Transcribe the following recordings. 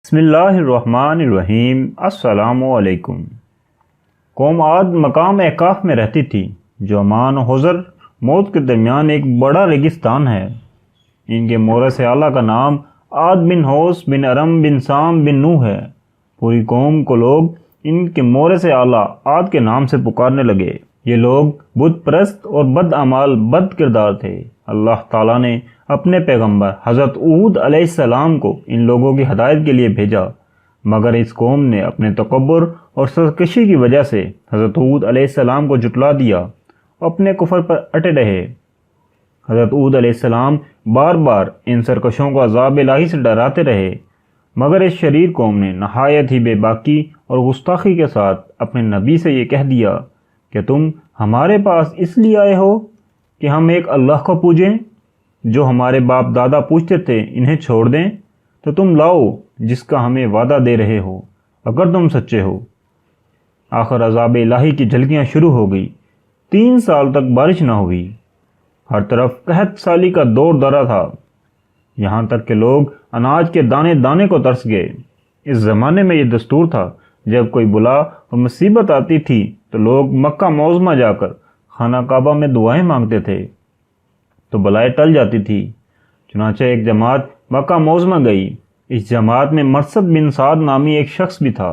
بسم اللہ الرحمن الرحیم۔ السلام علیکم۔ قوم عاد مقام احقاف میں رہتی تھی جو عمان و حضر موت کے درمیان ایک بڑا ریگستان ہے۔ ان کے مورث اعلیٰ کا نام عاد بن ہوس بن ارم بن سام بن نوح ہے۔ پوری قوم کو لوگ ان کے مورث اعلیٰ عاد کے نام سے پکارنے لگے۔ یہ لوگ بت پرست اور بد اعمال بد کردار تھے۔ اللہ تعالیٰ نے اپنے پیغمبر حضرت ہود علیہ السلام کو ان لوگوں کی ہدایت کے لیے بھیجا، مگر اس قوم نے اپنے تکبر اور سرکشی کی وجہ سے حضرت ہود علیہ السلام کو جھٹلا دیا، اپنے کفر پر اٹے رہے۔ حضرت ہود علیہ السلام بار بار ان سرکشوں کو عذاب الہی سے ڈراتے رہے، مگر اس شریر قوم نے نہایت ہی بے باکی اور گستاخی کے ساتھ اپنے نبی سے یہ کہہ دیا کہ تم ہمارے پاس اس لیے آئے ہو کہ ہم ایک اللہ کو پوجیں جو ہمارے باپ دادا پوچھتے تھے، انہیں چھوڑ دیں؟ تو تم لاؤ جس کا ہمیں وعدہ دے رہے ہو اگر تم سچے ہو۔ آخر عذاب الہی کی جھلکیاں شروع ہو گئی۔ 3 سال تک بارش نہ ہوئی، ہر طرف قحط سالی کا دور دورہ تھا، یہاں تک کہ لوگ اناج کے دانے دانے کو ترس گئے۔ اس زمانے میں یہ دستور تھا، جب کوئی بلا اور مصیبت آتی تھی تو لوگ مکہ معظمہ جا کر خانہ کعبہ میں دعائیں مانگتے تھے تو بلائیں ٹل جاتی تھی۔ چنانچہ ایک جماعت مکہ معظمہ گئی۔ اس جماعت میں مرثد بن سعد نامی ایک شخص بھی تھا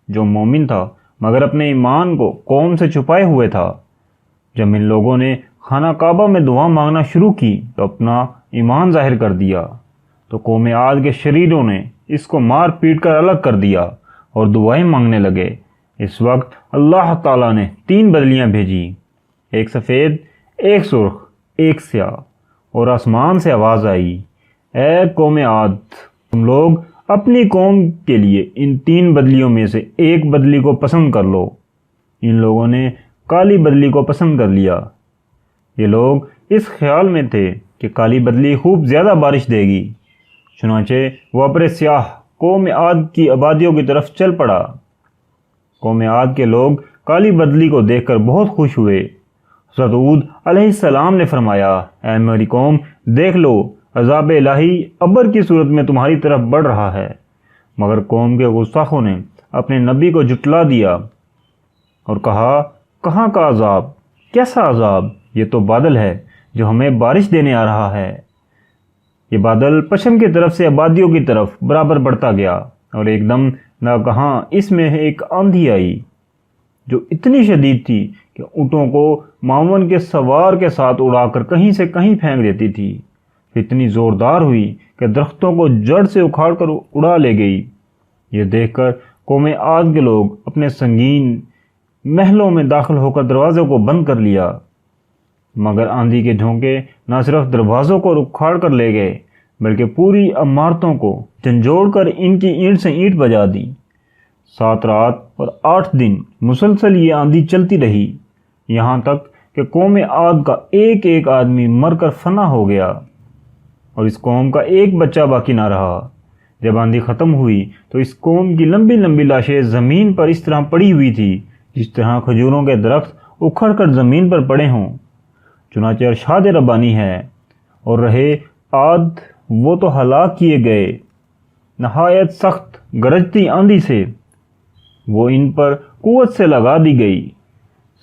جو مومن تھا، مگر اپنے ایمان کو قوم سے چھپائے ہوئے تھا۔ جب ان لوگوں نے خانہ کعبہ میں دعا مانگنا شروع کی تو اپنا ایمان ظاہر کر دیا، تو قوم عاد کے شریروں نے اس کو مار پیٹ کر الگ کر دیا اور دعائیں مانگنے لگے۔ اس وقت اللہ تعالیٰ نے 3 بدلیاں بھیجی، ایک سفید، ایک سرخ، ایک سیاہ، اور آسمان سے آواز آئی، اے قوم عاد، تم لوگ اپنی قوم کے لیے ان 3 بدلیوں میں سے ایک بدلی کو پسند کر لو۔ ان لوگوں نے کالی بدلی کو پسند کر لیا۔ یہ لوگ اس خیال میں تھے کہ کالی بدلی خوب زیادہ بارش دے گی، چنانچہ وہ ابر سیاہ قوم عاد کی آبادیوں کی طرف چل پڑا۔ قوم عاد کے لوگ کالی بدلی کو دیکھ کر بہت خوش ہوئے۔ حضرت ہود علیہ السلام نے فرمایا، اے میری قوم، دیکھ لو عذاب الہی ابر کی صورت میں تمہاری طرف بڑھ رہا ہے۔ مگر قوم کے گستاخوں نے اپنے نبی کو جھٹلا دیا اور کہا، کہاں کا عذاب؟ کیسا عذاب؟ یہ تو بادل ہے جو ہمیں بارش دینے آ رہا ہے۔ یہ بادل پشم کی طرف سے آبادیوں کی طرف برابر بڑھتا گیا، اور ایک دم ناگہاں اس میں ایک آندھی آئی جو اتنی شدید تھی کہ اونٹوں کو معاون کے سوار کے ساتھ اڑا کر کہیں سے کہیں پھینک دیتی تھی۔ اتنی زوردار ہوئی کہ درختوں کو جڑ سے اکھاڑ کر اڑا لے گئی۔ یہ دیکھ کر قوم عاد کے لوگ اپنے سنگین محلوں میں داخل ہو کر دروازوں کو بند کر لیا، مگر آندھی کے جھونکے نہ صرف دروازوں کو اکھاڑ کر لے گئے بلکہ پوری عمارتوں کو جھنجھوڑ کر ان کی اینٹ سے اینٹ بجا دی۔ 7 رات اور 8 دن مسلسل یہ آندھی چلتی رہی، یہاں تک کہ قوم عاد کا ایک ایک آدمی مر کر فنا ہو گیا اور اس قوم کا ایک بچہ باقی نہ رہا۔ جب آندھی ختم ہوئی تو اس قوم کی لمبی لمبی لاشیں زمین پر اس طرح پڑی ہوئی تھی جس طرح کھجوروں کے درخت اکھڑ کر زمین پر پڑے ہوں۔ چنانچہ ارشاد ربانی ہے، اور رہے عاد وہ تو ہلاک کیے گئے نہایت سخت گرجتی آندھی سے، وہ ان پر قوت سے لگا دی گئی۔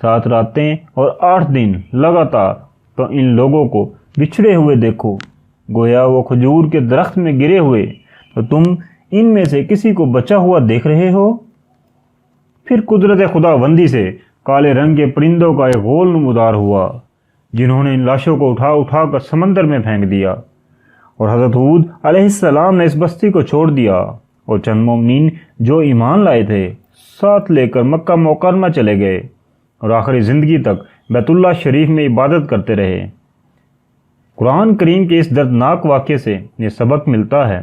7 راتیں اور 8 دن لگاتار تو ان لوگوں کو بچھڑے ہوئے دیکھو، گویا وہ کھجور کے درخت میں گرے ہوئے، تو تم ان میں سے کسی کو بچا ہوا دیکھ رہے ہو؟ پھر قدرت خداوندی سے کالے رنگ کے پرندوں کا ایک غول نمودار ہوا جنہوں نے ان لاشوں کو اٹھا اٹھا کر سمندر میں پھینک دیا، اور حضرت ہود علیہ السلام نے اس بستی کو چھوڑ دیا اور چند مومنین جو ایمان لائے تھے ساتھ لے کر مکہ مکرمہ چلے گئے اور آخری زندگی تک بیت اللہ شریف میں عبادت کرتے رہے۔ قرآن کریم کے اس دردناک واقعے سے یہ سبق ملتا ہے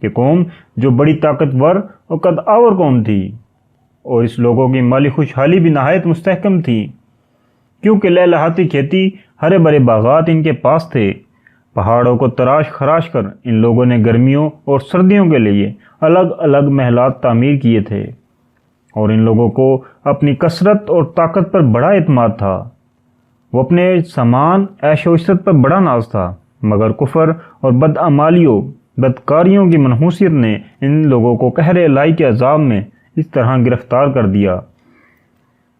کہ قوم جو بڑی طاقتور اور قد آور قوم تھی، اور اس لوگوں کی مالی خوشحالی بھی نہایت مستحکم تھی، کیونکہ لہلہاتی کھیتی، ہرے بھرے باغات ان کے پاس تھے۔ پہاڑوں کو تراش خراش کر ان لوگوں نے گرمیوں اور سردیوں کے لیے الگ الگ محلات تعمیر کیے تھے، اور ان لوگوں کو اپنی کثرت اور طاقت پر بڑا اعتماد تھا۔ وہ اپنے سامان، عیش و عشرت پر بڑا ناز تھا، مگر کفر اور بدعمالیوں بدکاریوں کی منحوسیت نے ان لوگوں کو قہر الہی کے عذاب میں اس طرح گرفتار کر دیا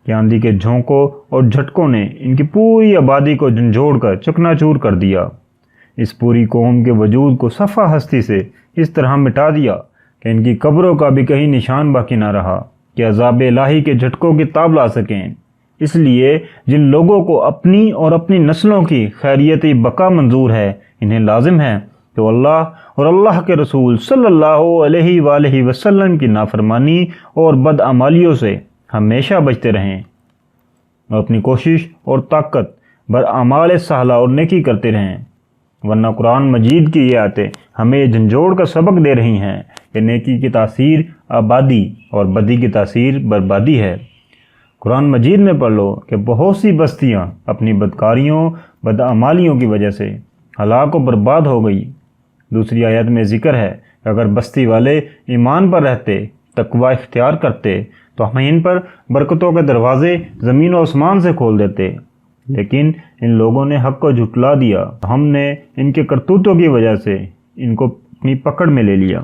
کہ آندھی کے جھونکوں اور جھٹکوں نے ان کی پوری آبادی کو جھنجھوڑ کر چکنا چور کر دیا۔ اس پوری قوم کے وجود کو صفحہ ہستی سے اس طرح مٹا دیا کہ ان کی قبروں کا بھی کہیں نشان باقی نہ رہا کہ عذاب الہی کے جھٹکوں کی تاب لا سکیں۔ اس لیے جن لوگوں کو اپنی اور اپنی نسلوں کی خیریت بقا منظور ہے، انہیں لازم ہے کہ وہ اللہ اور اللہ کے رسول صلی اللہ علیہ وآلہ وسلم کی نافرمانی اور بدعمالیوں سے ہمیشہ بچتے رہیں اور اپنی کوشش اور طاقت بر اعمال صالحہ اور نیکی کرتے رہیں، ورنہ قرآن مجید کی یہ آیتیں ہمیں جھنجھوڑ کا سبق دے رہی ہیں کہ نیکی کی تاثیر آبادی اور بدی کی تاثیر بربادی ہے۔ قرآن مجید میں پڑھ لو کہ بہت سی بستیاں اپنی بدکاریوں بدعمالیوں کی وجہ سے ہلاک و برباد ہو گئی۔ دوسری آیت میں ذکر ہے کہ اگر بستی والے ایمان پر رہتے، تقوی اختیار کرتے تو ہم ان پر برکتوں کے دروازے زمین و آسمان سے کھول دیتے، لیکن ان لوگوں نے حق کو جھٹلا دیا۔ ہم نے ان کے کرتوتوں کی وجہ سے ان کو اپنی پکڑ میں لے لیا۔